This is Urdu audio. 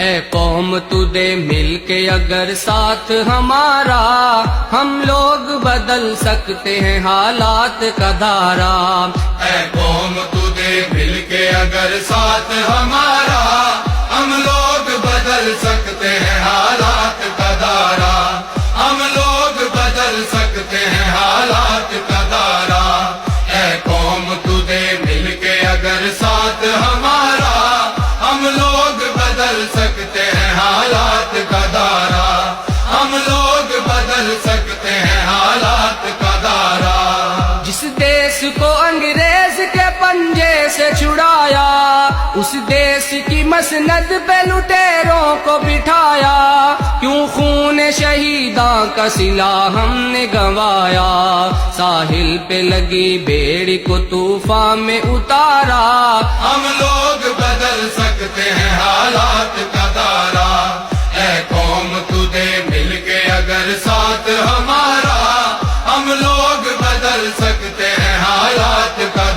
اے قوم تو دے مل کے اگر ساتھ ہمارا، ہم لوگ بدل سکتے ہیں حالات کا دھارا۔ اے قوم تو دے مل کے اگر ساتھ ہمارا، ہم لوگ بدل سکتے ہیں حالات کا دھارا، ہم لوگ بدل سکتے ہیں حالات کا دھارا۔ اے قوم تو دے مل کے اگر ساتھ ہمارا، ہم لوگ بدل سکتے ہیں حالات کا دھارا، ہم لوگ بدل سکتے ہیں حالات کا دھارا۔ جس دیس کو انگریز کے پنجے سے چھڑایا، اس دیس کی مسند پہ لٹیروں کو بٹھایا، کیوں خون شہیداں کا صلہ ہم نے گنوایا، ساحل پہ لگی بیڑی کو طوفان میں اتارا۔ ہم لوگ بدل سکتے ہیں حالات کا دھارا۔ اے قوم تو دے مل کے اگر ساتھ ہمارا، ہم لوگ بدل سکتے ہیں حالات کا